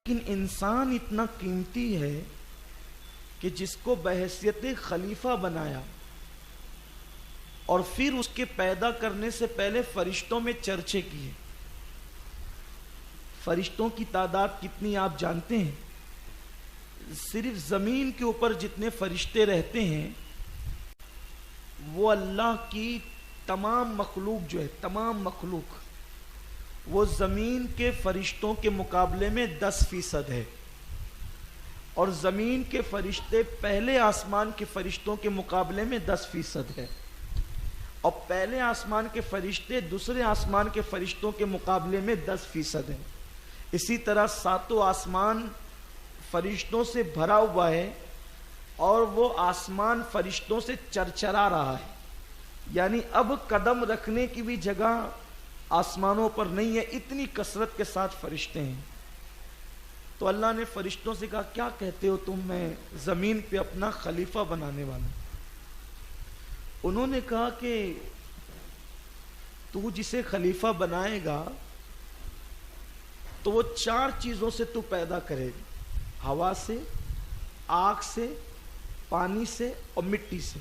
لیکن انسان اتنا قیمتی ہے کہ جس کو بحیثیت خلیفہ بنایا اور پھر اس کے پیدا کرنے سے پہلے فرشتوں میں چرچے کیے. فرشتوں کی تعداد کتنی آپ جانتے ہیں؟ صرف زمین کے اوپر جتنے فرشتے رہتے ہیں وہ اللہ کی تمام مخلوق جو ہے، تمام مخلوق، وہ زمین کے فرشتوں کے مقابلے میں 10% ہے، اور زمین کے فرشتے پہلے آسمان کے فرشتوں کے مقابلے میں 10% ہے، اور پہلے آسمان کے فرشتے دوسرے آسمان کے فرشتوں کے مقابلے میں 10% ہیں. اسی طرح ساتوں آسمان فرشتوں سے بھرا ہوا ہے اور وہ آسمان فرشتوں سے چرچرا رہا ہے، یعنی اب قدم رکھنے کی بھی جگہ آسمانوں پر نہیں ہے، اتنی کثرت کے ساتھ فرشتے ہیں. تو اللہ نے فرشتوں سے کہا کیا کہتے ہو تم، میں زمین پہ اپنا خلیفہ بنانے والا. انہوں نے کہا کہ تو جسے خلیفہ بنائے گا تو وہ 4 چیزوں سے تو پیدا کرے گا، ہوا سے، آگ سے، پانی سے اور مٹی سے،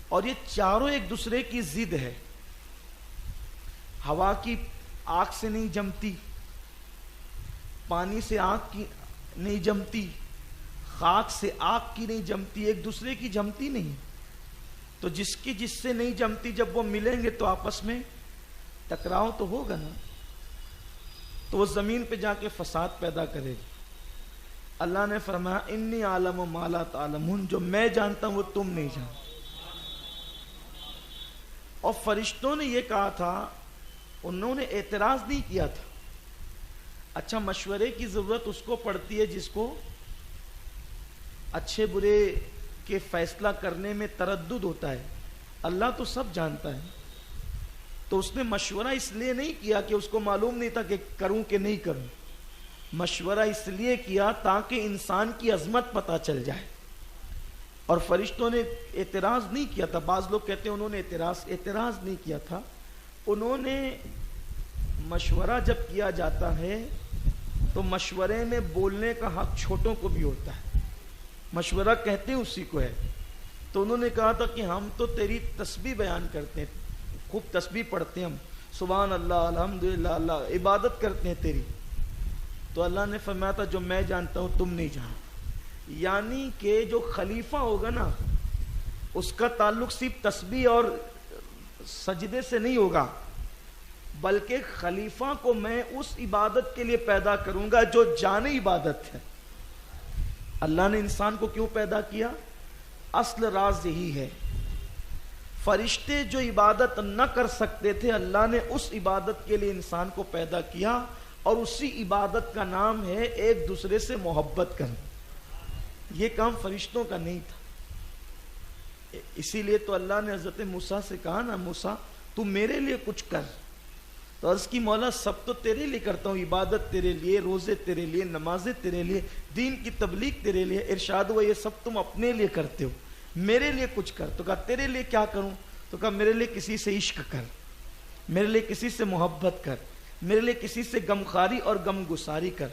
اور یہ چاروں ایک دوسرے کی ضد ہے. ہوا کی آگ سے نہیں جمتی، پانی سے آگ کی نہیں جمتی، خاک سے آگ کی نہیں جمتی، ایک دوسرے کی جمتی نہیں. تو جس کی جس سے نہیں جمتی جب وہ ملیں گے تو آپس میں ٹکراؤ تو ہوگا نا، تو وہ زمین پہ جا کے فساد پیدا کرے گی. اللہ نے فرمایا انی عالم ما لا تعلمون، جو میں جانتا ہوں وہ تم نہیں جانتے. اور فرشتوں نے یہ کہا تھا، انہوں نے اعتراض نہیں کیا تھا. اچھا، مشورے کی ضرورت اس کو پڑتی ہے جس کو اچھے برے کے فیصلہ کرنے میں تردد ہوتا ہے. اللہ تو سب جانتا ہے، تو اس نے مشورہ اس لیے نہیں کیا کہ اس کو معلوم نہیں تھا کہ کروں کہ نہیں کروں. مشورہ اس لیے کیا تاکہ انسان کی عظمت پتہ چل جائے. اور فرشتوں نے اعتراض نہیں کیا تھا. بعض لوگ کہتے ہیں انہوں نے اعتراض نہیں کیا تھا. انہوں نے مشورہ جب کیا جاتا ہے تو مشورے میں بولنے کا حق چھوٹوں کو بھی ہوتا ہے. مشورہ کہتے ہیں اسی کو ہے. تو انہوں نے کہا تھا کہ ہم تو تیری تسبیح بیان کرتے ہیں، خوب تسبیح پڑھتے ہیں، ہم سبحان اللہ الحمدللہ، اللہ عبادت کرتے ہیں تیری. تو اللہ نے فرمایا تھا جو میں جانتا ہوں تم نہیں جانتے. یعنی کہ جو خلیفہ ہوگا نا اس کا تعلق صرف تسبیح اور سجدے سے نہیں ہوگا، بلکہ خلیفہ کو میں اس عبادت کے لیے پیدا کروں گا جو جان عبادت ہے. اللہ نے انسان کو کیوں پیدا کیا؟ اصل راز یہی ہے. فرشتے جو عبادت نہ کر سکتے تھے، اللہ نے اس عبادت کے لیے انسان کو پیدا کیا، اور اسی عبادت کا نام ہے ایک دوسرے سے محبت کرنا. یہ کام فرشتوں کا نہیں تھا. اسی لیے تو اللہ نے حضرت موسیٰ سے کہا نا، موسیٰ تو میرے لیے کچھ کر. تو عرض کی مولا سب تو تیرے لیے کرتا ہوں، عبادت تیرے لیے، روزے تیرے لیے، نمازیں تیرے لیے، دین کی تبلیغ تیرے لیے. ارشاد ہوا یہ سب تم اپنے لیے کرتے ہو، میرے لیے کچھ کر. تو کہا تیرے لیے کیا کروں؟ تو کہا میرے لیے کسی سے عشق کر، میرے لیے کسی سے محبت کر، میرے لیے کسی سے غمخواری اور غم گساری کر.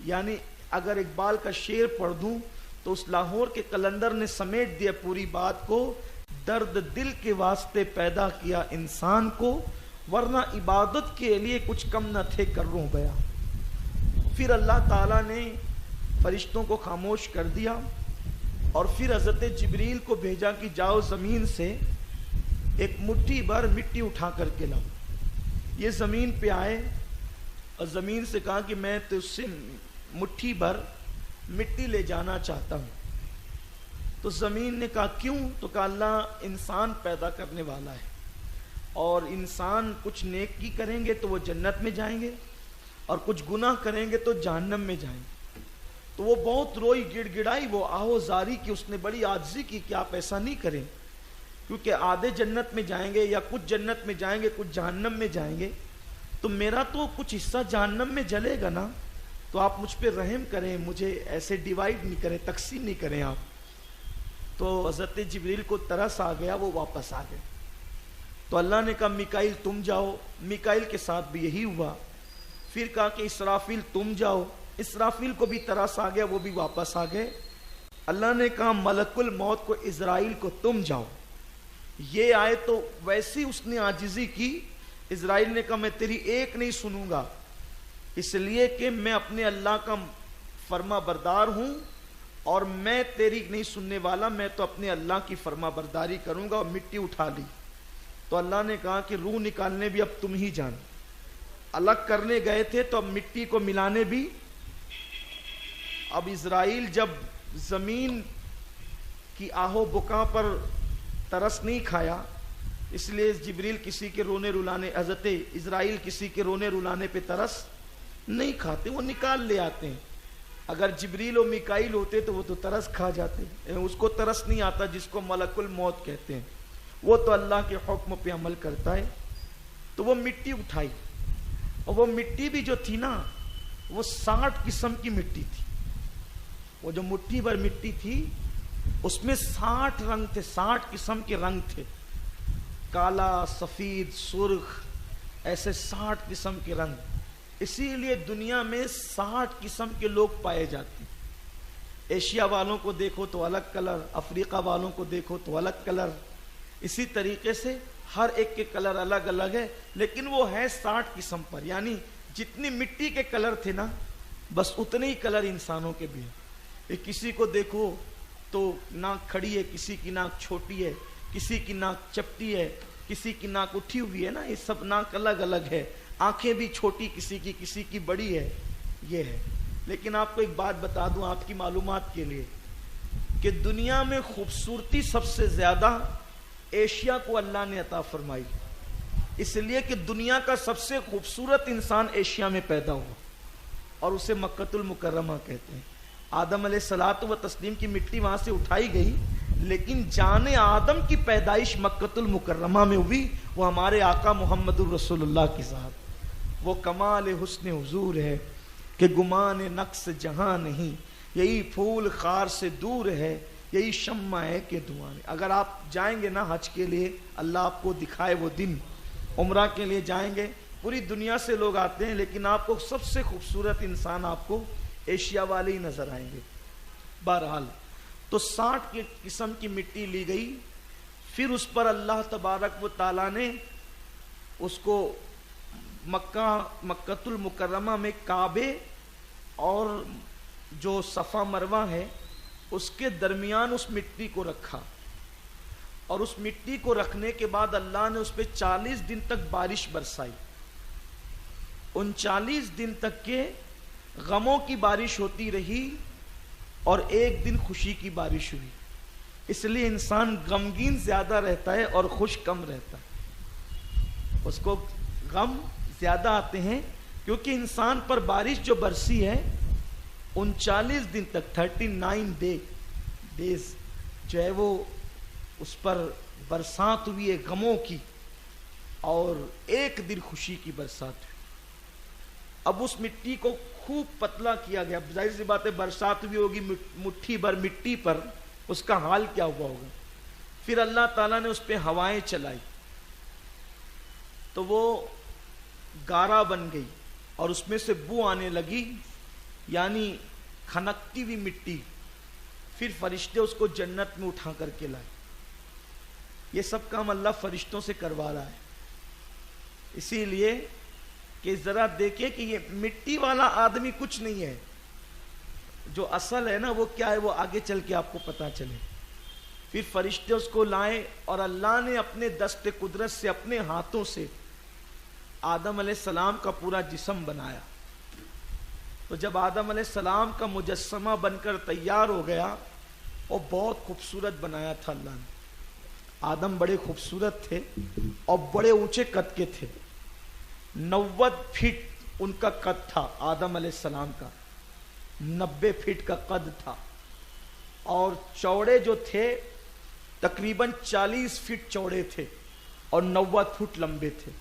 یعنی اگر اقبال کا شعر پڑھ دوں تو اس لاہور کے کلندر نے سمیٹ دیا پوری بات کو. درد دل کے واسطے پیدا کیا انسان کو، ورنہ عبادت کے لیے کچھ کم نہ تھے کروں بیا. پھر اللہ تعالیٰ نے فرشتوں کو خاموش کر دیا اور پھر حضرت جبریل کو بھیجا کہ جاؤ زمین سے ایک مٹھی بھر مٹی اٹھا کر کے لاؤ. یہ زمین پہ آئے اور زمین سے کہا کہ میں تو اس سے مٹھی بھر مٹی لے جانا چاہتا ہوں. تو زمین نے کہا کیوں؟ تو کہا اللہ انسان پیدا کرنے والا ہے، اور انسان کچھ نیکی کریں گے تو وہ جنت میں جائیں گے، اور کچھ گناہ کریں گے تو جہنم میں جائیں گے. تو وہ بہت روئی، گڑ گڑائی، وہ آہو زاری کی، اس نے بڑی عاجزی کی کہ آپ ایسا نہیں کریں، کیونکہ آدھے جنت میں جائیں گے یا کچھ جنت میں جائیں گے، کچھ جہنم میں جائیں گے، تو میرا تو کچھ حصہ جہنم میں جلے گا نا. تو آپ مجھ پہ رحم کریں، مجھے ایسے ڈیوائیڈ نہیں کریں، تقسیم نہیں کریں آپ. تو حضرت جبریل کو ترس آ گیا، وہ واپس آ گئے. تو اللہ نے کہا میکائیل تم جاؤ. میکائیل کے ساتھ بھی یہی ہوا. پھر کہا کہ اسرافیل تم جاؤ. اسرافیل کو بھی ترس آ گیا، وہ بھی واپس آ گئے۔ اللہ نے کہا ملک الموت کو اسرائیل کو تم جاؤ، یہ آئے تو ویسی اس نے عاجزی کی۔ اسرائیل نے کہا میں تیری ایک نہیں سنوں گا، اس لیے کہ میں اپنے اللہ کا فرما بردار ہوں اور میں تیری نہیں سننے والا، میں تو اپنے اللہ کی فرما برداری کروں گا، اور مٹی اٹھا لی۔ تو اللہ نے کہا کہ روح نکالنے بھی اب تم ہی جان، الگ کرنے گئے تھے تو اب مٹی کو ملانے بھی۔ اب اسرائیل جب زمین کی آہو بکا پر ترس نہیں کھایا، اس لیے جبریل کسی کے رونے رلانے، حضرت اسرائیل کسی کے رونے رلانے پہ ترس نہیں کھاتے، وہ نکال لے آتے ہیں۔ اگر جبریل و میکائیل ہوتے تو وہ تو ترس کھا جاتے، اس کو ترس نہیں آتا جس کو ملک الموت کہتے ہیں، وہ تو اللہ کے حکم پہ عمل کرتا ہے۔ تو وہ مٹی اٹھائی، اور وہ مٹی بھی جو تھی نا وہ 60 قسم کی مٹی تھی، وہ جو مٹھی بھر مٹی تھی اس میں 60 رنگ تھے، 60 قسم کے رنگ تھے، کالا، سفید، سرخ، ایسے 60 قسم کے رنگ۔ اسی لیے دنیا میں 60 قسم کے لوگ پائے جاتے ہیں۔ ایشیا والوں کو دیکھو تو الگ کلر، افریقہ والوں کو دیکھو تو الگ کلر، اسی طریقے سے ہر ایک کے کلر الگ الگ ہے، لیکن وہ ہے 60 قسم پر، یعنی جتنی مٹی کے کلر تھے نا بس اتنے ہی کلر انسانوں کے بھی ہیں۔ کسی کو دیکھو تو ناک کھڑی ہے، کسی کی ناک چھوٹی ہے، کسی کی ناک چپٹی ہے، کسی کی ناک اٹھی ہوئی ہے نا، یہ سب ناک الگ الگ ہے، آنکھیں بھی چھوٹی کسی کی بڑی ہے، یہ ہے۔ لیکن آپ کو ایک بات بتا دوں آپ کی معلومات کے لیے کہ دنیا میں خوبصورتی سب سے زیادہ ایشیا کو اللہ نے عطا فرمائی، اس لیے کہ دنیا کا سب سے خوبصورت انسان ایشیا میں پیدا ہوا، اور اسے مکۃ المکرمہ کہتے ہیں۔ آدم علیہ الصلوۃ و تسلیم کی مٹی وہاں سے اٹھائی گئی، لیکن جان آدم کی پیدائش مکۃ المکرمہ میں ہوئی، وہ ہمارے آقا محمد الرسول اللہ کی ذات۔ وہ کمال حسن حضور ہے کہ گمان نقص جہاں نہیں، یہی پھول خار سے دور ہے، یہی شمع ہے کہ دھواں نہیں۔ اگر آپ جائیں گے نا حج کے لیے، اللہ آپ کو دکھائے وہ دن، عمرہ کے لیے جائیں گے، پوری دنیا سے لوگ آتے ہیں، لیکن آپ کو سب سے خوبصورت انسان آپ کو ایشیا والے ہی نظر آئیں گے۔ بہرحال تو 60 قسم کی مٹی لی گئی، پھر اس پر اللہ تبارک و تعالیٰ نے اس کو مکۃ المکرمہ میں کعبے اور جو صفا مروہ ہے اس کے درمیان اس مٹی کو رکھا، اور اس مٹی کو رکھنے کے بعد اللہ نے اس پہ 40 دن تک بارش برسائی۔ ان 40 دن تک کے غموں کی بارش ہوتی رہی اور ایک دن خوشی کی بارش ہوئی، اس لیے انسان غمگین زیادہ رہتا ہے اور خوش کم رہتا ہے۔ اس کو غم زیادہ آتے ہیں کیونکہ انسان پر بارش جو برسی ہے 39 دن تک 39 ڈیز جو ہے وہ اس پر برسات ہوئی ہے غموں کی، اور ایک دن خوشی کی برسات ہوئی۔ اب اس مٹی کو خوب پتلا کیا گیا، ظاہر سی بات ہے برسات ہوئی ہوگی مٹھی بھر مٹی پر، اس کا حال کیا ہوا ہوگا۔ پھر اللہ تعالیٰ نے اس پہ ہوائیں چلائی تو وہ گارا بن گئی اور اس میں سے بو آنے لگی، یعنی کھنکتی ہوئی مٹی۔ پھر فرشتے اس کو جنت میں اٹھا کر کے لائے۔ یہ سب کام اللہ فرشتوں سے کروا رہا ہے، اسی لیے کہ ذرا دیکھیں کہ یہ مٹی والا آدمی کچھ نہیں ہے، جو اصل ہے نا وہ کیا ہے وہ آگے چل کے آپ کو پتا چلے۔ پھر فرشتے اس کو لائے اور اللہ نے اپنے دست قدرت سے اپنے ہاتھوں سے آدم علیہ السلام کا پورا جسم بنایا۔ تو جب آدم علیہ السلام کا مجسمہ بن کر تیار ہو گیا، اور بہت خوبصورت بنایا تھا اللہ نے۔ آدم بڑے خوبصورت تھے اور بڑے اونچے قد کے تھے، 90 فٹ ان کا قد تھا آدم علیہ السلام کا، 90 فٹ کا قد تھا، اور چوڑے جو تھے تقریباً 40 فٹ چوڑے تھے اور 90 فٹ لمبے تھے۔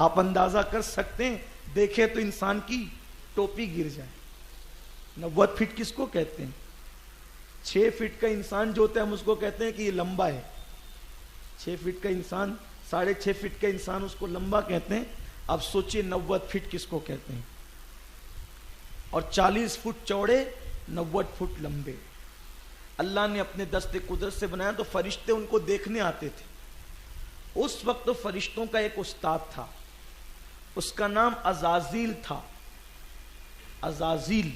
آپ اندازہ کر سکتے ہیں، دیکھیں تو انسان کی ٹوپی گر جائے۔ 90 فٹ کس کو کہتے ہیں؟ 6 فٹ کا انسان جو ہوتا ہے ہم اس کو کہتے ہیں کہ یہ لمبا ہے، 6 فٹ کا انسان، 6.5 فٹ کا انسان اس کو لمبا کہتے ہیں۔ اب سوچئے 90 فٹ کس کو کہتے ہیں؟ اور 40 فٹ چوڑے 90 فٹ لمبے. اللہ نے اپنے دست قدرت سے بنایا تو فرشتے ان کو دیکھنے آتے تھے. اس وقت تو فرشتوں کا ایک استاد تھا, اس کا نام عزازیل تھا. عزازیل,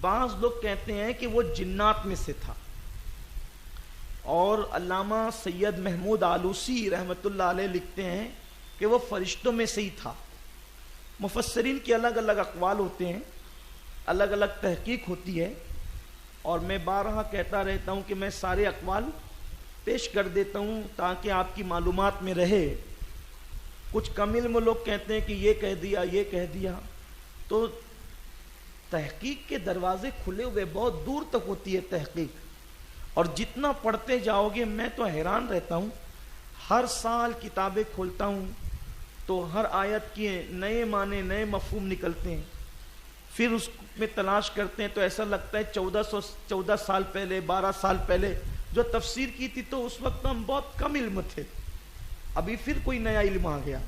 بعض لوگ کہتے ہیں کہ وہ جنات میں سے تھا, اور علامہ سید محمود آلوسی رحمۃ اللہ علیہ لکھتے ہیں کہ وہ فرشتوں میں سے ہی تھا. مفسرین کے الگ الگ اقوال ہوتے ہیں, الگ الگ تحقیق ہوتی ہے, اور میں بارہا کہتا رہتا ہوں کہ میں سارے اقوال پیش کر دیتا ہوں تاکہ آپ کی معلومات میں رہے. کچھ کم علم لوگ کہتے ہیں کہ یہ کہہ دیا یہ کہہ دیا, تو تحقیق کے دروازے کھلے ہوئے, بہت دور تک ہوتی ہے تحقیق, اور جتنا پڑھتے جاؤ گے میں تو حیران رہتا ہوں. ہر سال کتابیں کھولتا ہوں تو ہر آیت کے نئے معنی نئے مفہوم نکلتے ہیں, پھر اس میں تلاش کرتے ہیں تو ایسا لگتا ہے 14 سال پہلے 12 سال پہلے جو تفسیر کی تھی تو اس وقت ہم بہت کم علم تھے, ابھی پھر کوئی نیا علم آ گیا,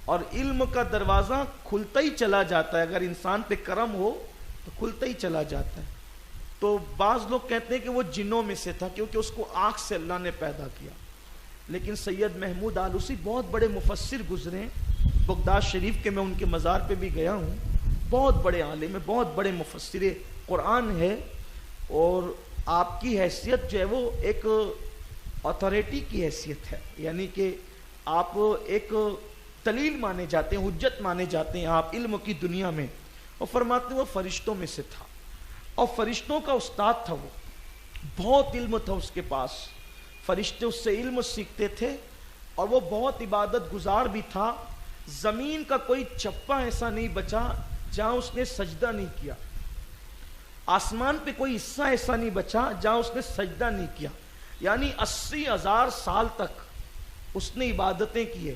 اور علم کا دروازہ کھلتا ہی چلا جاتا ہے. اگر انسان پہ کرم ہو تو کھلتا ہی چلا جاتا ہے. تو بعض لوگ کہتے ہیں کہ وہ جنوں میں سے تھا کیونکہ اس کو آنکھ سے اللہ نے پیدا کیا. لیکن سید محمود آلوسی بہت بڑے مفسر گزرے, بغداد شریف کے میں ان کے مزار پہ بھی گیا ہوں, بہت بڑے عالم ہیں, بہت بڑے مفسر قرآن ہے, اور آپ کی حیثیت جو ہے وہ ایک اتھارٹی کی حیثیت ہے, یعنی کہ آپ ایک دلیل مانے جاتے ہیں, حجت مانے جاتے ہیں آپ علم کی دنیا میں. اور فرماتے ہیں وہ فرشتوں میں سے تھا, اور فرشتوں کا استاد تھا, وہ بہت علم تھا اس کے پاس, فرشتے اس سے علم سیکھتے تھے, اور وہ بہت عبادت گزار بھی تھا. زمین کا کوئی چپا ایسا نہیں بچا جہاں اس نے سجدہ نہیں کیا, آسمان پہ کوئی حصہ ایسا نہیں بچا جہاں اس نے سجدہ نہیں کیا. یعنی 80,000 سال تک اس نے عبادتیں کی ہے,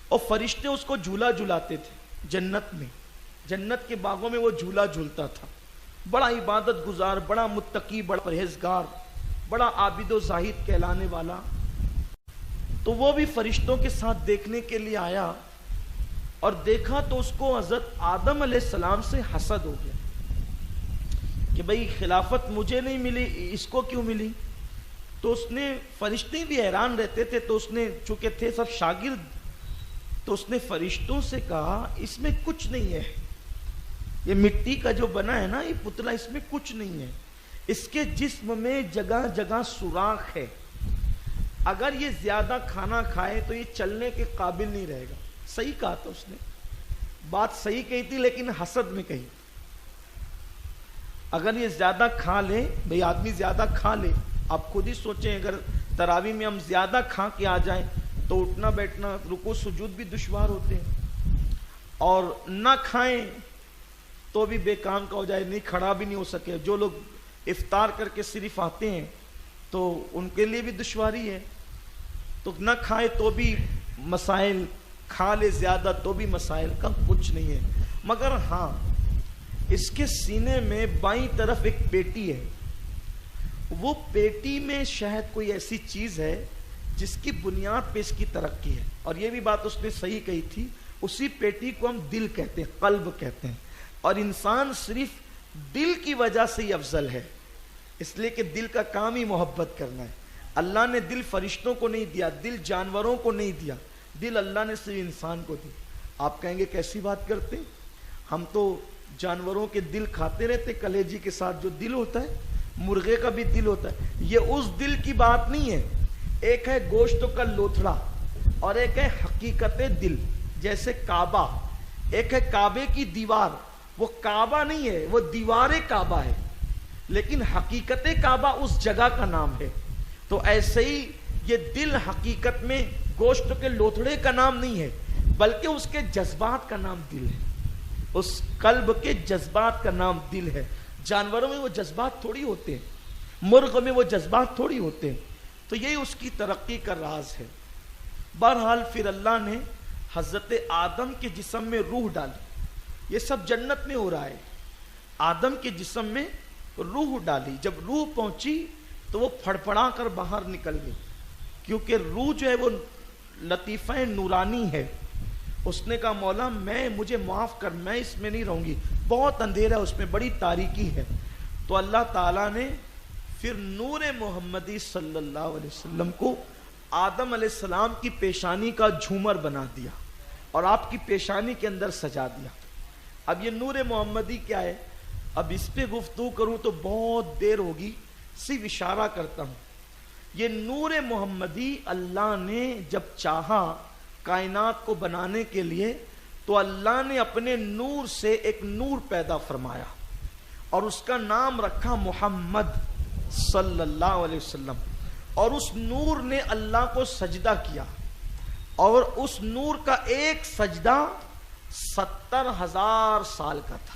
اور فرشتے اس کو جھولا جھلاتے تھے جنت میں, جنت کے باغوں میں وہ جھولا جھولتا تھا. بڑا عبادت گزار, بڑا متقی, بڑا پرہیزگار, بڑا عابد و زاہد کہلانے والا. تو وہ بھی فرشتوں کے ساتھ دیکھنے کے لیے آیا, اور دیکھا تو اس کو حضرت آدم علیہ السلام سے حسد ہو گیا کہ بھئی خلافت مجھے نہیں ملی, اس کو کیوں ملی. تو اس نے, فرشتے بھی حیران رہتے تھے, تو اس نے چونکہ تھے سب شاگرد, تو اس نے فرشتوں سے کہا اس میں کچھ نہیں ہے, یہ مٹی کا جو بنا ہے نا یہ پتلا, اس میں کچھ نہیں ہے, اس کے جسم میں جگہ جگہ سوراخ ہے, اگر یہ زیادہ کھانا کھائے تو یہ چلنے کے قابل نہیں رہے گا. صحیح کہا تھا اس نے, بات صحیح کہی تھی لیکن حسد میں کہی. اگر یہ زیادہ کھا لے, بھئی آدمی زیادہ کھا لے, آپ خود ہی سوچیں اگر تراویح میں ہم زیادہ کھا کے آ جائیں تو اٹھنا بیٹھنا رکوع سجود بھی دشوار ہوتے ہیں, اور نہ کھائیں تو بھی بے کام کا ہو جائے, نہیں کھڑا بھی نہیں ہو سکے. جو لوگ افطار کر کے صرف آتے ہیں تو ان کے لیے بھی دشواری ہے. تو نہ کھائے تو بھی مسائل, کھا لے زیادہ تو بھی مسائل, کا کچھ نہیں ہے. مگر ہاں اس کے سینے میں بائیں طرف ایک پیٹی ہے, وہ پیٹی میں شاید کوئی ایسی چیز ہے جس کی بنیاد پہ اس کی ترقی ہے. اور یہ بھی بات اس نے صحیح کہی تھی, اسی پیٹی کو ہم دل کہتے ہیں, قلب کہتے ہیں, اور انسان صرف دل کی وجہ سے ہی افضل ہے, اس لیے کہ دل کا کام ہی محبت کرنا ہے. اللہ نے دل فرشتوں کو نہیں دیا, دل جانوروں کو نہیں دیا, دل اللہ نے صرف انسان کو دی. آپ کہیں گے کیسی بات کرتے, ہم تو جانوروں کے دل کھاتے رہتے, کلیجی کے ساتھ جو دل ہوتا ہے, مرغے کا بھی دل ہوتا ہے. یہ اس دل کی بات نہیں ہے, ایک ہے گوشت کا لوتھڑا اور ایک ہے حقیقت دل. جیسے کعبہ, ایک ہے کعبے کی دیوار, وہ کعبہ نہیں ہے, وہ دیوار کعبہ ہے, لیکن حقیقت کعبہ اس جگہ کا نام ہے. تو ایسے ہی یہ دل حقیقت میں گوشت کے لوتھڑے کا نام نہیں ہے, بلکہ اس کے جذبات کا نام دل ہے, اس قلب کے جذبات کا نام دل ہے. جانوروں میں وہ جذبات تھوڑی ہوتے ہیں, مرغ میں وہ جذبات تھوڑی ہوتے ہیں. تو یہی اس کی ترقی کا راز ہے. بہرحال پھر اللہ نے حضرت آدم کے جسم میں روح ڈالی, یہ سب جنت میں ہو رہا ہے. آدم کے جسم میں روح ڈالی, جب روح پہنچی تو وہ پھڑپڑا کر باہر نکل گئی, کیونکہ روح جو ہے وہ لطیفہ نورانی ہے, اس نے کہا مولا مجھے معاف کر، میں اس میں نہیں رہوں گی، بہت اندھیرا ہے اس میں، بڑی تاریکی ہے۔ تو اللہ تعالیٰ نے پھر نور محمدی صلی اللہ علیہ وسلم کو آدم علیہ السلام کی پیشانی کا جھومر بنا دیا اور آپ کی پیشانی کے اندر سجا دیا۔ اب یہ نور محمدی کیا ہے؟ اب اس پہ گفتگو کروں تو بہت دیر ہوگی، صرف اشارہ کرتا ہوں۔ یہ نور محمدی اللہ نے جب چاہا کائنات کو بنانے کے لیے تو اللہ نے اپنے نور سے ایک نور پیدا فرمایا اور اس کا نام رکھا محمد صلی اللہ علیہ وسلم، اور اس نور نے اللہ کو سجدہ کیا، اور اس نور کا ایک سجدہ 70,000 سال کا تھا،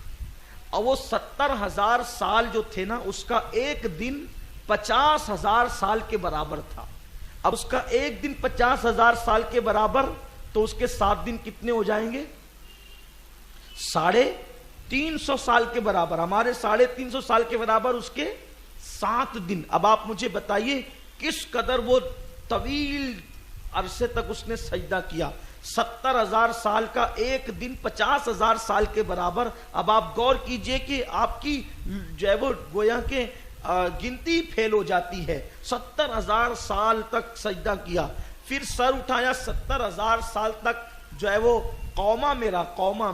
اور وہ 70,000 سال جو تھے نا، اس کا ایک دن 50,000 سال کے برابر تھا۔ اب اس کا ایک دن 50,000 سال کے برابر، تو اس کے 7 دن کتنے ہو جائیں گے؟ 350 سال کے برابر۔ ہمارے 350 سال کے برابر اس کے 7 دن۔ اب آپ مجھے بتائیے کس قدر وہ طویل عرصے تک اس نے سجدہ کیا۔ 70,000 سال کا ایک دن 50,000 سال کے برابر۔ اب آپ غور کیجئے کہ آپ کی جو ہے وہ گویا کہ گنتی پھیل ہو جاتی ہے۔ 70,000 سال تک سجدہ کیا، پھر سر اٹھایا، 70,000 سال تک جو ہے وہ قوما میں رہا، کوما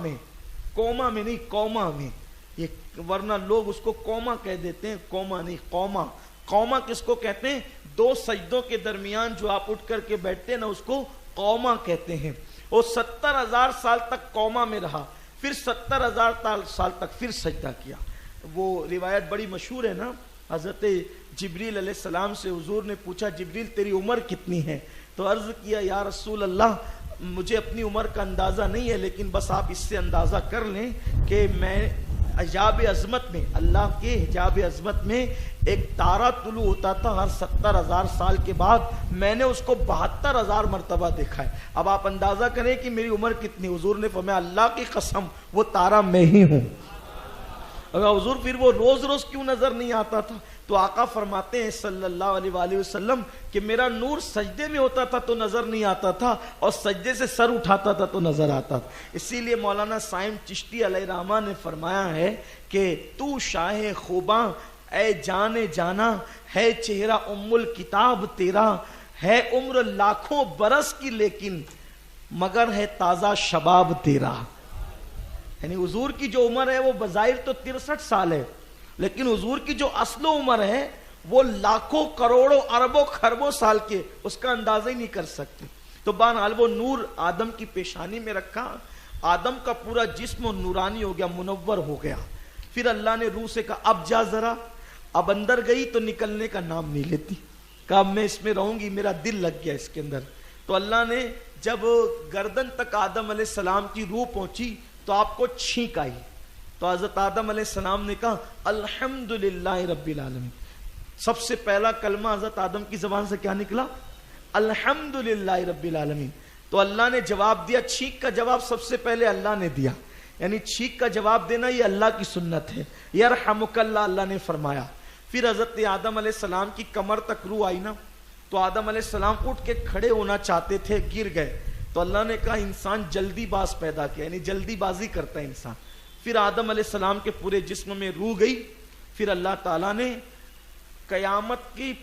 میں نہیں، قوما میں، یہ ورنہ لوگ اس کو کوما کہہ دیتے ہیں، کوما نہیں، قوما۔ قوما کس کو کہتے ہیں؟ 2 سجدوں کے درمیان جو آپ اٹھ کر کے بیٹھتے ہیں نا، اس کو قوما کہتے ہیں۔ وہ 70,000 سال تک قوما میں رہا، پھر 70,000 سال تک پھر سجدہ کیا۔ وہ روایت بڑی مشہور ہے نا، حضرت جبریل علیہ السلام سے حضور نے پوچھا جبریل تیری عمر کتنی ہے؟ تو عرض کیا یا رسول اللہ مجھے اپنی عمر کا اندازہ نہیں ہے، لیکن بس آپ اس سے اندازہ کر لیں کہ میں حجاب عظمت میں، اللہ کے حجاب عظمت میں ایک تارہ طلوع ہوتا تھا ہر 70,000 سال کے بعد، میں نے اس کو 72,000 مرتبہ دیکھا ہے۔ اب آپ اندازہ کریں کہ میری عمر کتنی۔ حضور نے فرمایا اللہ کی قسم وہ تارہ میں ہی ہوں۔ حضور پھر وہ روز روز کیوں نظر نہیں آتا تھا؟ تو آقا فرماتے ہیں صلی اللہ علیہ وآلہ وسلم کہ میرا نور سجدے میں ہوتا تھا تو نظر نہیں آتا تھا، اور سجدے سے سر اٹھاتا تھا تو نظر آتا تھا۔ اسی لیے مولانا سائم چشتی علیہ الرحمہ نے فرمایا ہے کہ تو شاہ خوباں اے جانے جانا، ہے چہرہ ام الکتاب تیرا، ہے عمر لاکھوں برس کی لیکن مگر ہے تازہ شباب تیرا۔ یعنی حضور کی جو عمر ہے وہ بظاہر تو 63 سال ہے، لیکن حضور کی جو اصل عمر ہے وہ لاکھوں کروڑوں اربوں خربوں سال کے، اس کا اندازہ ہی نہیں کر سکتے۔ تو بہرحال وہ نور آدم کی پیشانی میں رکھا، آدم کا پورا جسم نورانی ہو گیا، منور ہو گیا۔ پھر اللہ نے روح سے کہا اب جا ذرا، اب اندر گئی تو نکلنے کا نام نہیں لیتی، کہا میں اس میں رہوں گی، میرا دل لگ گیا اس کے اندر۔ تو اللہ نے جب گردن تک آدم علیہ السلام کی روح پہنچی تو آپ کو چھینک آئی، تو حضرت آدم علیہ السلام نے کہا الحمدللہ رب العالمین۔ سب سے پہلا کلمہ حضرت آدم کی زبان سے کیا نکلا؟ الحمدللہ رب العالمین۔ تو اللہ نے جواب دیا، چھینک کا جواب سب سے پہلے اللہ نے دیا، یعنی چھینک کا جواب دینا یہ اللہ کی سنت ہے، یرحمک اللہ، اللہ نے فرمایا۔ پھر حضرت آدم علیہ السلام کی کمر تک روح آئی نا، تو آدم علیہ السلام اٹھ کے کھڑے ہونا چاہتے تھے، گر گئے۔ تو اللہ نے کہا انسان جلدی باز پیدا کیا، یعنی جلدی بازی کرتا ہے انسان۔ پھر آدم علیہ السلام کے پورے جسم میں روح گئی۔ پھر اللہ تعالیٰ نے قیامت کی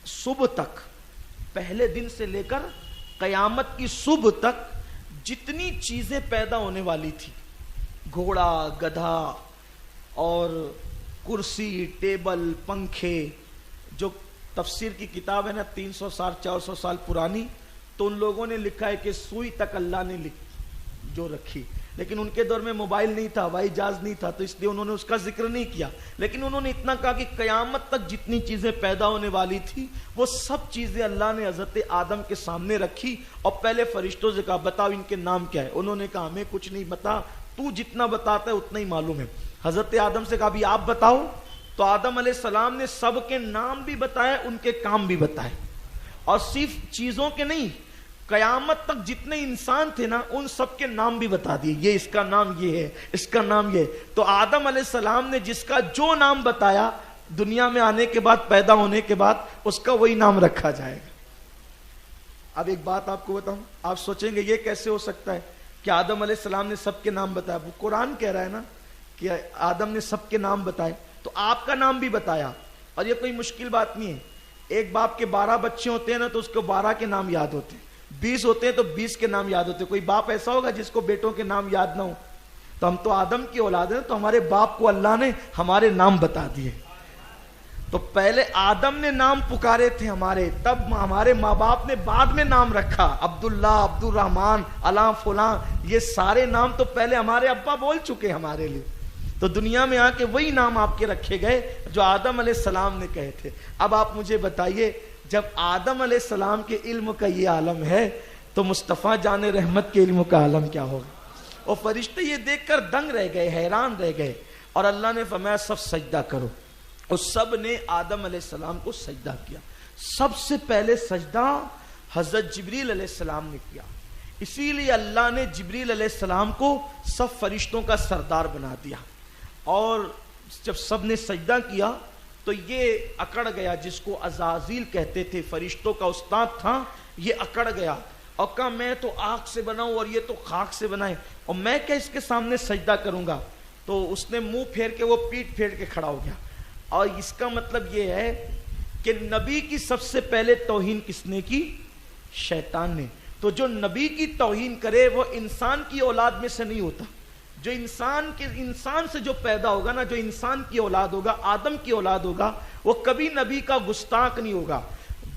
صبح تک، پہلے دن سے لے کر قیامت کی صبح تک جتنی چیزیں پیدا ہونے والی تھی، گھوڑا، گدھا اور کرسی، ٹیبل، پنکھے، جو تفسیر کی کتاب ہے نا 300 سال 400 سال پرانی، تو ان لوگوں نے لکھا ہے کہ سوئی تک اللہ نے جو رکھی، لیکن ان کے دور میں موبائل نہیں تھا، ہوائی جہاز نہیں تھا، تو اس لیے انہوں نے اس کا ذکر نہیں کیا، لیکن انہوں نے اتنا کہا کہ قیامت تک جتنی چیزیں پیدا ہونے والی تھی وہ سب چیزیں اللہ نے حضرت آدم کے سامنے رکھی، اور پہلے فرشتوں سے کہا بتاؤ ان کے نام کیا ہے؟ انہوں نے کہا ہمیں کچھ نہیں بتا، تو جتنا بتاتا ہے اتنا ہی معلوم ہے۔ حضرت آدم سے کہا بھی آپ بتاؤ، تو آدم علیہ السلام نے سب کے نام بھی بتائے، ان کے کام بھی بتائے، اور صرف چیزوں کے نہیں، قیامت تک جتنے انسان تھے نا ان سب کے نام بھی بتا دیے، یہ اس کا نام یہ ہے، اس کا نام یہ۔ تو آدم علیہ السلام نے جس کا جو نام بتایا، دنیا میں آنے کے بعد، پیدا ہونے کے بعد اس کا وہی نام رکھا جائے گا۔ اب ایک بات آپ کو بتاؤں، آپ سوچیں گے یہ کیسے ہو سکتا ہے؟ کہ آدم علیہ السلام نے سب کے نام بتایا؟ وہ قرآن کہہ رہا ہے نا کہ آدم نے سب کے نام بتائے، تو آپ کا نام بھی بتایا، اور یہ کوئی مشکل بات نہیں ہے۔ ایک باپ کے 12 بچے ہوتے ہیں نا تو اس کو 12 کے نام یاد ہوتے ہیں، 20 ہوتے ہیں تو 20 کے نام یاد ہوتے ہیں۔ کوئی باپ ایسا ہوگا جس کو بیٹوں کے نام یاد نہ ہو؟ تو ہم تو آدم کی اولاد ہیں، تو ہمارے باپ کو اللہ نے ہمارے نام بتا دیے۔ تو پہلے آدم نے نام پکارے تھے ہمارے، تب ہمارے ماں باپ نے بعد میں نام رکھا، عبداللہ، عبد الرحمن، علاں فلاں، یہ سارے نام تو پہلے ہمارے ابا بول چکے ہمارے لیے۔ تو دنیا میں آ کے وہی نام آپ کے رکھے گئے جو آدم علیہ السلام نے کہے تھے۔ اب آپ مجھے بتائیے، جب آدم علیہ السلام کے علم کا یہ عالم ہے تو مصطفیٰ جان رحمت کے علم کا عالم کیا ہوگا؟ اور فرشتے یہ دیکھ کر دنگ رہ گئے، حیران رہ گئے، اور اللہ نے فرمایا سب سجدہ کرو، اور سب نے آدم علیہ السلام کو سجدہ کیا۔ سب سے پہلے سجدہ حضرت جبریل علیہ السلام نے کیا، اسی لیے اللہ نے جبریل علیہ السلام کو سب فرشتوں کا سردار بنا دیا۔ اور جب سب نے سجدہ کیا تو یہ اکڑ گیا، جس کو عزازیل کہتے تھے، فرشتوں کا استاد تھا، یہ اکڑ گیا اور کہا میں تو آگ سے بنا ہوں اور یہ تو خاک سے بنا ہے، اور میں کیا اس کے سامنے سجدہ کروں گا؟ تو اس نے منہ پھیر کے، وہ پیٹ پھیر کے کھڑا ہو گیا۔ اور اس کا مطلب یہ ہے کہ نبی کی سب سے پہلے توہین کس نے کی؟ شیطان نے۔ تو جو نبی کی توہین کرے وہ انسان کی اولاد میں سے نہیں ہوتا۔ جو انسان سے جو پیدا ہوگا نا، جو انسان کی اولاد ہوگا، آدم کی اولاد ہوگا، وہ کبھی نبی کا گستاخ نہیں ہوگا۔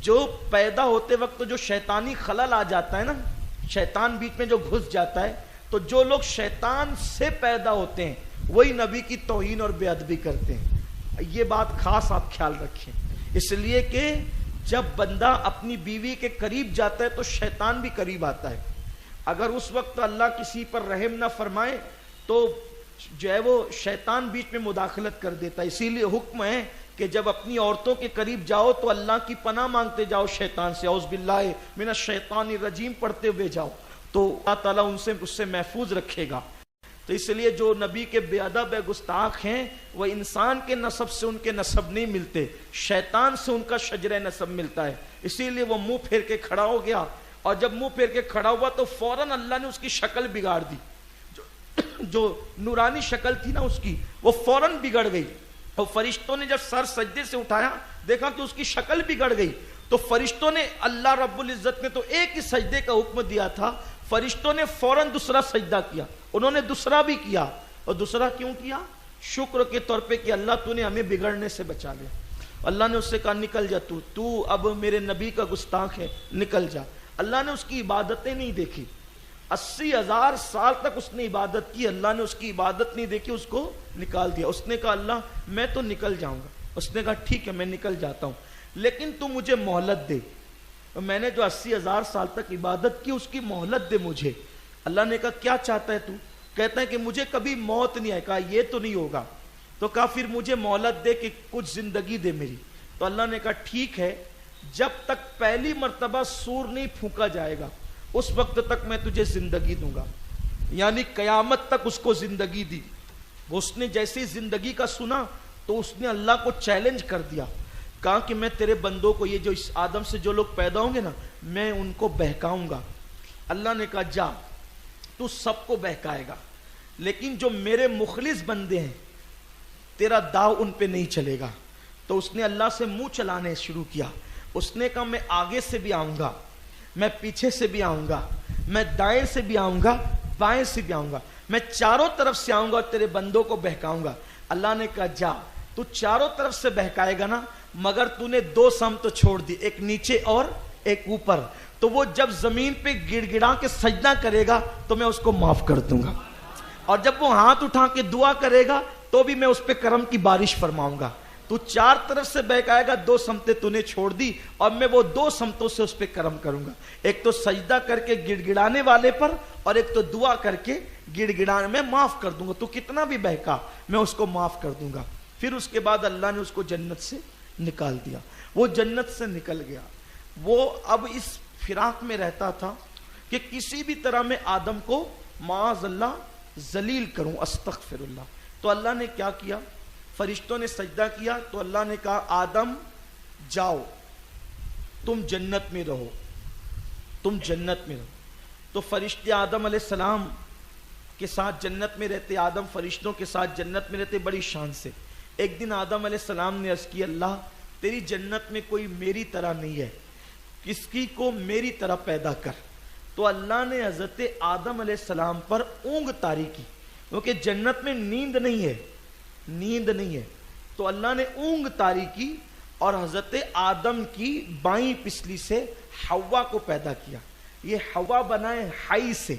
جو پیدا ہوتے وقت جو شیطانی خلل آ جاتا ہے نا، شیطان بیچ میں جو گھس جاتا ہے، تو جو لوگ شیطان سے پیدا ہوتے ہیں وہی نبی کی توہین اور بے ادبی کرتے ہیں۔ یہ بات خاص آپ خیال رکھیں، اس لیے کہ جب بندہ اپنی بیوی کے قریب جاتا ہے تو شیطان بھی قریب آتا ہے۔ اگر اس وقت اللہ کسی پر رحم نہ فرمائے تو جو ہے وہ شیطان بیچ میں مداخلت کر دیتا ہے۔ اسی لیے حکم ہے کہ جب اپنی عورتوں کے قریب جاؤ تو اللہ کی پناہ مانگتے جاؤ، شیطان سے اعوذ باللہ من الشیطان الرجیم پڑھتے ہوئے جاؤ، تو اللہ تعالیٰ اس سے محفوظ رکھے گا۔ تو اس لیے جو نبی کے بے ادب گستاخ ہیں وہ انسان کے نسب سے ان کے نسب نہیں ملتے، شیطان سے ان کا شجرہ نسب ملتا ہے۔ اسی لیے وہ منہ پھیر کے کھڑا ہو گیا، اور جب منہ پھیر کے کھڑا ہوا تو فوراً اللہ نے اس کی شکل بگاڑ دی، جو نورانی شکل تھی نا اس کی، وہ فوراً بگڑ گئی۔ اور فرشتوں نے جب سر سجدے سے اٹھایا، دیکھا کہ اس کی شکل بگڑ گئی، تو فرشتوں نے، اللہ رب العزت نے تو ایک ہی سجدے کا حکم دیا تھا، فرشتوں نے فوراً دوسرا سجدہ کیا، انہوں نے دوسرا بھی کیا۔ اور دوسرا کیوں کیا؟ شکر کے طور پہ کہ اللہ تو نے ہمیں بگڑنے سے بچا لیا۔ اللہ نے اس سے کہا نکل جا، تو اب میرے نبی کا گستاخ ہے، نکل جا۔ اللہ نے اس کی عبادتیں نہیں دیکھی، 80,000 سال تک اس نے عبادت کی، اللہ نے اس کی عبادت نہیں دیکھی، اس کو نکال دیا۔ اس نے کہا اللہ میں تو نکل جاؤں گا، اس نے کہا ٹھیک ہے میں نکل جاتا ہوں، لیکن تو مجھے مہلت دے، میں نے جو 80,000 سال تک عبادت کی اس کی مہلت دے مجھے۔ اللہ نے کہا کیا چاہتا ہے تو؟ کہتا ہے کہ مجھے کبھی موت نہیں آئے۔ کہا یہ تو نہیں ہوگا، تو کہا پھر مجھے مہلت دے کہ کچھ زندگی دے میری۔ تو اللہ نے کہا ٹھیک ہے، جب تک پہلی مرتبہ سور نہیں پھونکا جائے گا اس وقت تک میں تجھے زندگی دوں گا، یعنی قیامت تک اس کو زندگی دی۔ اس نے جیسے زندگی کا سنا تو اس نے اللہ کو چیلنج کر دیا، کہا کہ میں تیرے بندوں کو، یہ جو اس آدم سے جو لوگ پیدا ہوں گے نا، میں ان کو بہکاؤں گا۔ اللہ نے کہا جا، تو سب کو بہکائے گا، لیکن جو میرے مخلص بندے ہیں تیرا داؤ ان پہ نہیں چلے گا۔ تو اس نے اللہ سے منہ چلانے شروع کیا، اس نے کہا میں آگے سے بھی آؤں گا، میں پیچھے سے بھی آؤں گا، میں دائیں سے بھی آؤں گا، بائیں سے بھی آؤں گا، میں چاروں طرف سے آؤں گا اور تیرے بندوں کو بہکاؤں گا۔ اللہ نے کہا جا، تو چاروں طرف سے بہکائے گا نا، مگر تو نے 2 سمت چھوڑ دی، ایک نیچے اور ایک اوپر، تو وہ جب زمین پہ گڑ گڑا کے سجدہ کرے گا تو میں اس کو معاف کر دوں گا، اور جب وہ ہاتھ اٹھا کے دعا کرے گا تو بھی میں اس پہ کرم کی بارش فرماؤں گا۔ تو 4 طرف سے بہکائے گا، 2 سمتیں تو نے چھوڑ دی، اور میں وہ 2 سمتوں سے اس پہ کرم کروں گا، ایک تو سجدہ کر کے گڑ گڑانے والے پر، اور ایک تو دعا کر کے گڑ گڑانے میں معاف کر دوں گا۔ تو کتنا بھی بہکا میں اس کو معاف کر دوں گا۔ پھر اس کے بعد اللہ نے اس کو جنت سے نکال دیا، وہ جنت سے نکل گیا۔ وہ اب اس فراق میں رہتا تھا کہ کسی بھی طرح میں آدم کو معاذ اللہ ذلیل کروں، استغفر اللہ۔ تو اللہ نے کیا کیا؟ فرشتوں نے سجدہ کیا تو اللہ نے کہا آدم جاؤ، تم جنت میں رہو، تم جنت میں رہو۔ تو فرشتے آدم علیہ السلام کے ساتھ جنت میں رہتے، آدم فرشتوں کے ساتھ جنت میں رہتے بڑی شان سے. ایک دن آدم علیہ السلام نے عرض کی اللہ تیری جنت میں کوئی میری طرح نہیں ہے، کسی کو میری طرح پیدا کر. تو اللہ نے حضرت آدم علیہ السلام پر اونگ طاری کی، کیونکہ جنت میں نیند نہیں ہے. تو اللہ نے اونگ طاری کی اور حضرت آدم کی بائیں پسلی سے حوا کو پیدا کیا. یہ حوا بنائے حی سے،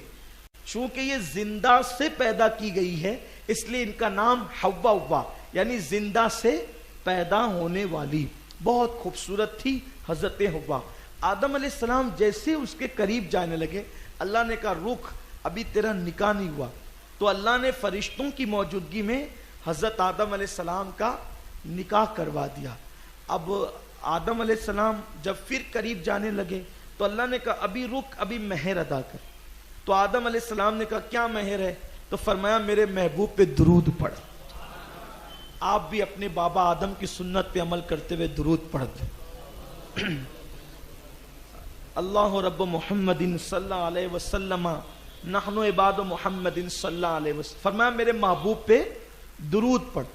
چونکہ یہ زندہ سے پیدا کی گئی ہے اس لیے ان کا نام حوا ہوا، یعنی زندہ سے پیدا ہونے والی. بہت خوبصورت تھی حضرت حوا. آدم علیہ السلام جیسے اس کے قریب جانے لگے، اللہ نے کہا رک، ابھی تیرا نکاح نہیں ہوا. تو اللہ نے فرشتوں کی موجودگی میں حضرت آدم علیہ السلام کا نکاح کروا دیا. اب آدم علیہ السلام جب پھر قریب جانے لگے تو اللہ نے کہا ابھی رک، ابھی مہر ادا کر. تو آدم علیہ السلام نے کہا کیا مہر ہے؟ تو فرمایا میرے محبوب پہ درود پڑھ. آپ بھی اپنے بابا آدم کی سنت پہ عمل کرتے ہوئے درود پڑھ دیں. اللہ رب محمد صلی اللہ علیہ وسلم نحن عباد محمد صلی اللہ علیہ وسلم. فرمایا میرے محبوب پہ درود پڑھ.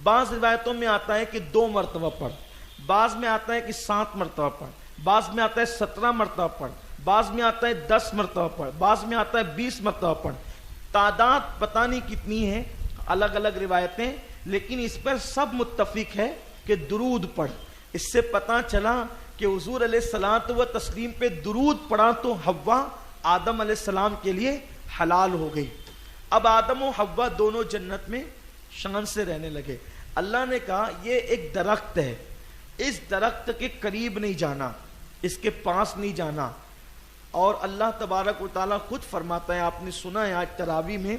بعض روایتوں میں آتا ہے کہ 2 مرتبہ پڑھ، بعض میں آتا ہے کہ 7 مرتبہ پڑھ، بعض میں آتا ہے 17 مرتبہ پڑھ، بعض میں آتا ہے 10 مرتبہ پڑھ، بعض میں آتا ہے 20 مرتبہ پڑھ. تعداد پتہ نہیں کتنی ہے، الگ الگ روایتیں، لیکن اس پر سب متفق ہے کہ درود پڑھ. اس سے پتہ چلا کہ حضور علیہ الصلوۃ و تسلیم پہ درود پڑھا تو حوا آدم علیہ السلام کے لیے حلال ہو گئی. اب آدم و حوا دونوں جنت میں شان سے رہنے لگے. اللہ نے کہا یہ ایک درخت ہے، اس درخت کے قریب نہیں جانا، اس کے پاس نہیں جانا. اور اللہ تبارک و تعالیٰ خود فرماتا ہے، آپ نے سنا ہے آج تراویح میں،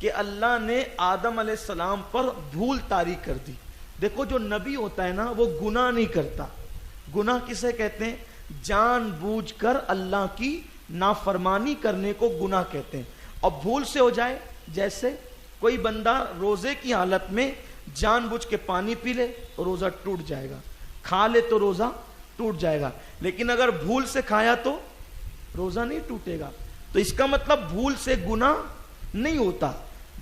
کہ اللہ نے آدم علیہ السلام پر بھول طاری کر دی. دیکھو جو نبی ہوتا ہے نا وہ گناہ نہیں کرتا. گناہ کسے کہتے ہیں؟ جان بوجھ کر اللہ کی نافرمانی کرنے کو گناہ کہتے ہیں. اور بھول سے ہو جائے، جیسے کوئی بندہ روزے کی حالت میں جان بوجھ کے پانی پی لے تو روزہ ٹوٹ جائے گا، کھا لے تو روزہ ٹوٹ جائے گا. لیکن اگر بھول سے کھایا تو روزہ نہیں ٹوٹے گا. تو اس کا مطلب بھول سے گناہ نہیں ہوتا.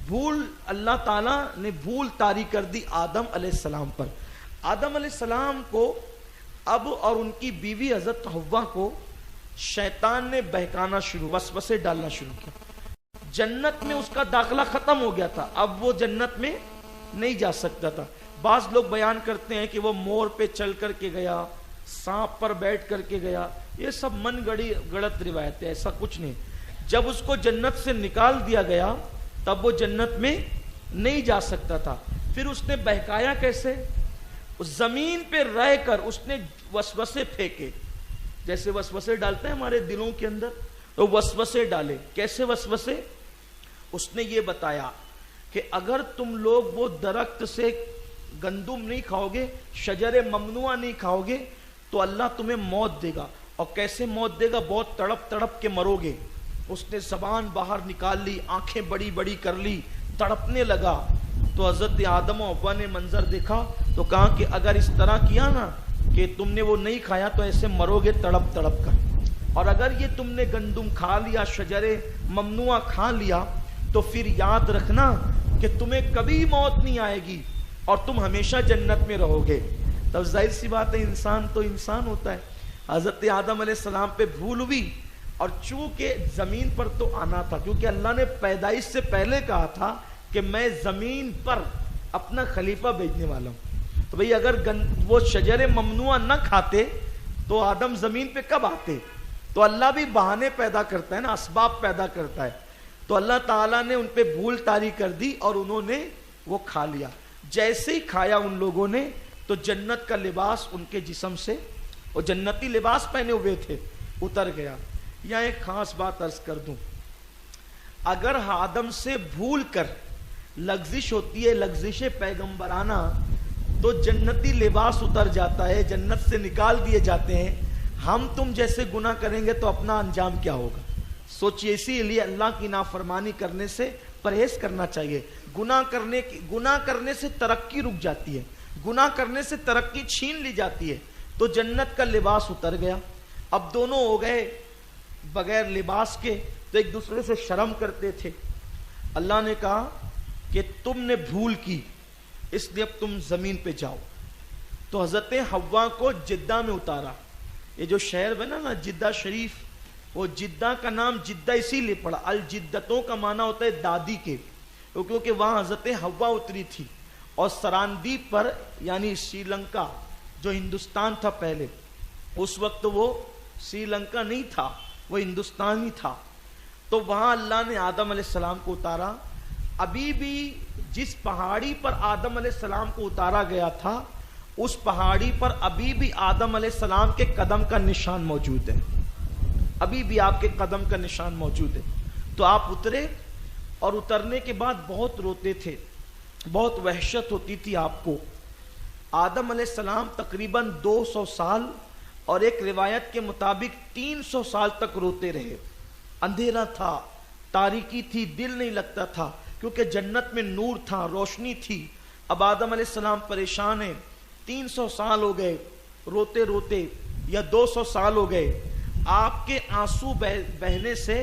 بھول اللہ تعالیٰ نے بھول طاری کر دی آدم علیہ السلام پر. آدم علیہ السلام کو اب اور ان کی بیوی حضرت حوا کو شیطان نے بہکانا شروع، وسوسے ڈالنا شروع کیا. جنت میں اس کا داخلہ ختم ہو گیا تھا، اب وہ جنت میں نہیں جا سکتا تھا. بعض لوگ بیان کرتے ہیں کہ وہ مور پہ چل کر کے گیا، سانپ پر بیٹھ کر کے گیا. یہ سب من گڑی گڑت روایت ہے، ایسا کچھ نہیں. جب اس کو جنت سے نکال دیا گیا تب وہ جنت میں نہیں جا سکتا تھا. پھر اس نے بہکایا کیسے؟ زمین پہ رہ کر اس نے وسوسے پھینکے، جیسے وسوسے ڈالتے ہیں ہمارے دلوں کے اندر، تو وسوسے ڈالے. کیسے وسوسے؟ اس نے یہ بتایا کہ اگر تم لوگ وہ درخت سے گندم نہیں کھاؤ گے، شجر ممنوع نہیں کھاؤ گے تو اللہ تمہیں موت دے گا. اور کیسے موت دے گا؟ بہت تڑپ تڑپ کے مرو گے. اس نے زبان باہر نکال لی، آنکھیں بڑی بڑی کر لی، تڑپنے لگا. تو حضرت آدم و حوا نے منظر دیکھا تو کہا کہ اگر اس طرح کیا نا کہ تم نے وہ نہیں کھایا تو ایسے مرو گے تڑپ تڑپ کر، اور اگر یہ تم نے گندم کھا لیا، شجر ممنوع کھا لیا، تو پھر یاد رکھنا کہ تمہیں کبھی موت نہیں آئے گی اور تم ہمیشہ جنت میں رہو گے. تب ظاہر سی بات ہے انسان تو انسان ہوتا ہے. حضرت آدم علیہ السلام پہ بھول ہوئی، اور چونکہ زمین پر تو آنا تھا، کیونکہ اللہ نے پیدائش سے پہلے کہا تھا کہ میں زمین پر اپنا خلیفہ بھیجنے والا ہوں. تو بھئی اگر وہ شجر ممنوع نہ کھاتے تو آدم زمین پہ کب آتے؟ تو اللہ بھی بہانے پیدا کرتا ہے نا، اسباب پیدا کرتا ہے. تو اللہ تعالیٰ نے ان پہ بھول طاری کر دی اور انہوں نے وہ کھا لیا. جیسے ہی کھایا ان لوگوں نے تو جنت کا لباس ان کے جسم سے، وہ جنتی لباس پہنے ہوئے تھے، اتر گیا. یہاں ایک خاص بات عرض کر دوں، اگر آدم سے بھول کر لغزش ہوتی ہے، لغزش پیغمبرانہ، تو جنتی لباس اتر جاتا ہے، جنت سے نکال دیے جاتے ہیں. ہم تم جیسے گناہ کریں گے تو اپنا انجام کیا ہوگا؟ سوچئے. اسی لیے اللہ کی نافرمانی کرنے سے پرہیز کرنا چاہیے. گناہ کرنے سے ترقی رک جاتی ہے، گناہ کرنے سے ترقی چھین لی جاتی ہے. تو جنت کا لباس اتر گیا. اب دونوں ہو گئے بغیر لباس کے تو ایک دوسرے سے شرم کرتے تھے. اللہ نے کہا کہ تم نے بھول کی اس لیے اب تم زمین پہ جاؤ. تو حضرت حوا کو جدہ میں اتارا. یہ جو شہر بنا نا جدہ شریف, وہ جدہ کا نام جدہ اسی لیے پڑا, الجدتوں کا معنی ہوتا ہے دادی کے, کیونکہ وہاں حضرت حوا اتری تھی. اور سراندیپ پر یعنی سری لنکا جو ہندوستان تھا پہلے, اس وقت وہ سری لنکا نہیں تھا, وہ ہندوستان ہی تھا. تو وہاں اللہ نے آدم علیہ السلام کو اتارا. ابھی بھی جس پہاڑی پر آدم علیہ السلام کو اتارا گیا تھا اس پہاڑی پر ابھی بھی آدم علیہ السلام کے قدم کا نشان موجود ہے. ابھی بھی آپ کے قدم کا نشان موجود ہے. تو آپ اترے اور اترنے کے بعد بہت روتے تھے, بہت وحشت ہوتی تھی آپ کو. آدم علیہ السلام تقریباً 200 سال اور ایک روایت کے مطابق 300 سال تک روتے رہے. اندھیرا تھا, تاریکی تھی, دل نہیں لگتا تھا, کیونکہ جنت میں نور تھا, روشنی تھی. اب آدم علیہ السلام پریشان ہیں. 300 سال ہو گئے روتے روتے, یا 200 سال ہو گئے. آپ کے آنسو بہنے سے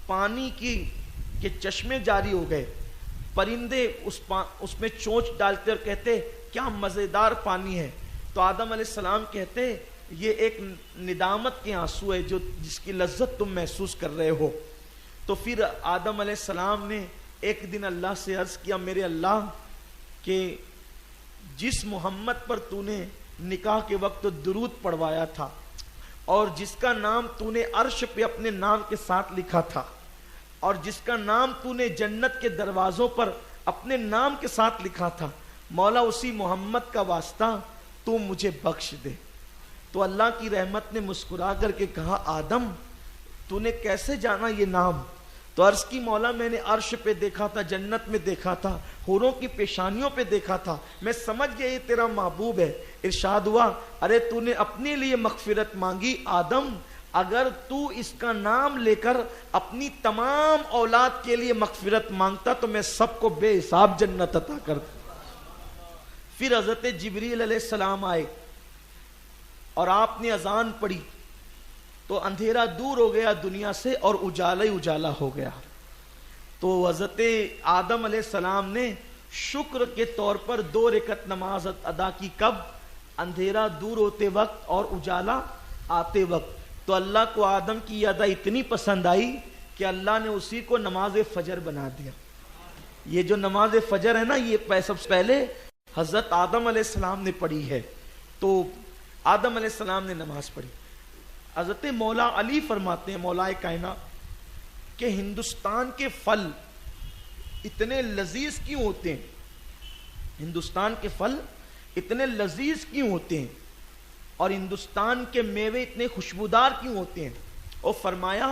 پانی کے چشمے جاری ہو گئے. پرندے اس میں چونچ ڈالتے اور کہتے کیا مزیدار پانی ہے. تو آدم علیہ السلام کہتے یہ ایک ندامت کے آنسو ہے جس کی لذت تم محسوس کر رہے ہو. تو پھر آدم علیہ السلام نے ایک دن اللہ سے عرض کیا, میرے اللہ کہ جس محمد پر تو نے نکاح کے وقت درود پڑھوایا تھا اور جس کا نام تو نے عرش پہ اپنے نام کے ساتھ لکھا تھا اور جس کا نام تو نے جنت کے دروازوں پر اپنے نام کے ساتھ لکھا تھا, مولا اسی محمد کا واسطہ تو مجھے بخش دے. تو اللہ کی رحمت نے مسکرا کر کے کہا آدم تو نے کیسے جانا یہ نام؟ تو عرض کی مولا میں نے عرش پہ دیکھا تھا, جنت میں دیکھا تھا, حوروں کی پیشانیوں پہ دیکھا تھا, میں سمجھ گیا یہ تیرا محبوب ہے. ارشاد ہوا ارے تو نے اپنے لیے مغفرت مانگی, آدم اگر تو اس کا نام لے کر اپنی تمام اولاد کے لیے مغفرت مانگتا تو میں سب کو بے حساب جنت عطا کرتا. پھر حضرت جبریل علیہ السلام آئے اور آپ نے اذان پڑھی تو اندھیرا دور ہو گیا دنیا سے اور اجالا ہی اجالا ہو گیا. تو حضرت آدم علیہ السلام نے شکر کے طور پر 2 رکعت نماز ادا کی. کب؟ اندھیرا دور ہوتے وقت اور اجالا آتے وقت. تو اللہ کو آدم کی ادا اتنی پسند آئی کہ اللہ نے اسی کو نماز فجر بنا دیا. یہ جو نماز فجر ہے نا, یہ سب سے پہلے حضرت آدم علیہ السلام نے پڑھی ہے. تو آدم علیہ السلام نے نماز پڑھی. حضرت مولا علی فرماتے ہیں, مولا کائنات, کہ ہندوستان کے پھل اتنے لذیذ کیوں ہوتے ہیں؟ ہندوستان کے پھل اتنے لذیذ کیوں ہوتے ہیں اور ہندوستان کے میوے اتنے خوشبودار کیوں ہوتے ہیں؟ اور فرمایا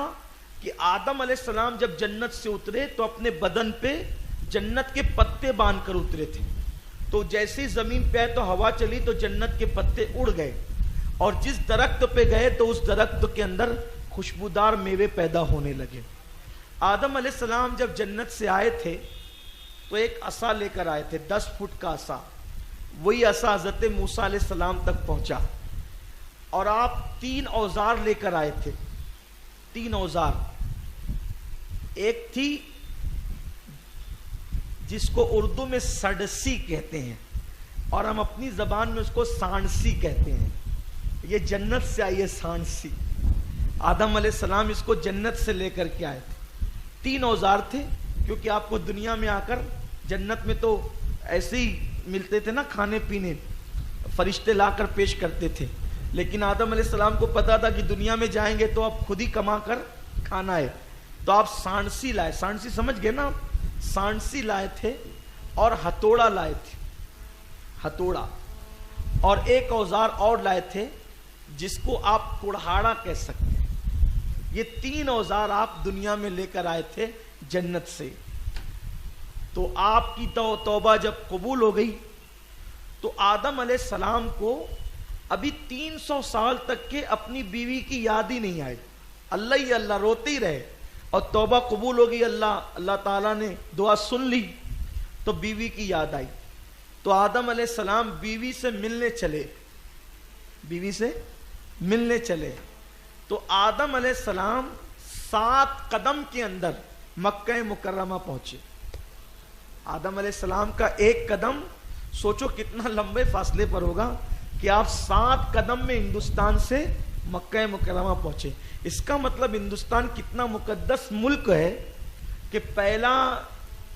کہ آدم علیہ السلام جب جنت سے اترے تو اپنے بدن پہ جنت کے پتے باندھ کر اترے تھے. تو جیسے زمین پہ آئے تو ہوا چلی تو جنت کے پتے اڑ گئے, اور جس درخت پہ گئے تو اس درخت کے اندر خوشبودار میوے پیدا ہونے لگے. آدم علیہ السلام جب جنت سے آئے تھے تو ایک عصا لے کر آئے تھے, 10 فٹ کا عصا. وہی عصا حضرت موسیٰ علیہ السلام تک پہنچا. اور آپ 3 اوزار لے کر آئے تھے, 3 اوزار. ایک تھی جس کو اردو میں سڑسی کہتے ہیں اور ہم اپنی زبان میں اس کو سانسی کہتے ہیں. یہ جنت سے آئی ہے سانسی. آدم علیہ السلام اس کو جنت سے لے کر کے آئے تھے. 3 اوزار تھے, کیونکہ آپ کو دنیا میں آ کر جنت میں تو ایسے ہی ملتے تھے نا کھانے پینے, فرشتے لا کر پیش کرتے تھے. لیکن آدم علیہ السلام کو پتا تھا کہ دنیا میں جائیں گے تو آپ خود ہی کما کر کھانا ہے. تو آپ سانسی لائے, سانسی سمجھ گئے نا, سانسی لائے تھے اور ہتھوڑا لائے تھے, ہتھوڑا. اور ایک اوزار اور لائے تھے جس کو آپ کڑہاڑا کہہ سکتے ہیں. یہ 3 اوزار آپ دنیا میں لے کر آئے تھے جنت سے. تو آپ کی توبہ جب قبول ہو گئی تو آدم علیہ السلام کو ابھی 300 سال تک کے اپنی بیوی کی یاد ہی نہیں آئی. اللہ ہی اللہ روتے ہی رہے, اور توبہ قبول ہو گئی. اللہ تعالیٰ نے دعا سن لی تو بیوی کی یاد آئی. تو آدم علیہ السلام بیوی سے ملنے چلے, بیوی سے ملنے چلے. تو آدم علیہ السلام 7 قدم کے اندر مکہ مکرمہ پہنچے. آدم علیہ السلام کا 1 قدم سوچو کتنا لمبے فاصلے پر ہوگا کہ آپ 7 قدم میں ہندوستان سے مکہ مکرمہ پہنچے. اس کا مطلب ہندوستان کتنا مقدس ملک ہے کہ پہلا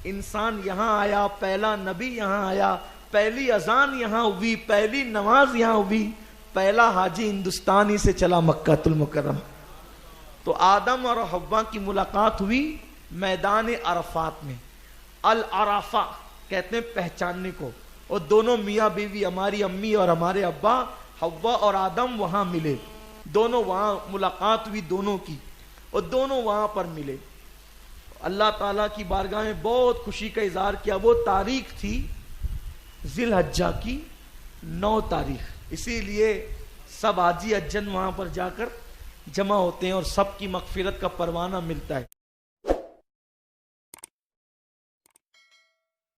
انسان یہاں آیا, پہلا نبی یہاں آیا, پہلی اذان یہاں ہوئی, پہلی نماز یہاں ہوئی, پہلا حاجی ہندوستان ہی سے چلا مکہ المکرمہ. تو آدم اور حوا کی ملاقات ہوئی میدان عرفات میں. العرفہ کہتے ہیں پہچاننے کو, اور دونوں میاں بیوی, ہماری امی اور ہمارے ابا, حوا اور آدم وہاں ملے, دونوں وہاں ملاقات ہوئی دونوں کی, اور دونوں وہاں پر ملے. اللہ تعالیٰ کی بارگاہ میں بہت خوشی کا اظہار کیا. وہ تاریخ تھی ذی الحجہ کی 9 تاریخ, اسی لیے سب حاجی حجن وہاں پر جا کر جمع ہوتے ہیں اور سب کی مغفرت کا پروانہ ملتا ہے.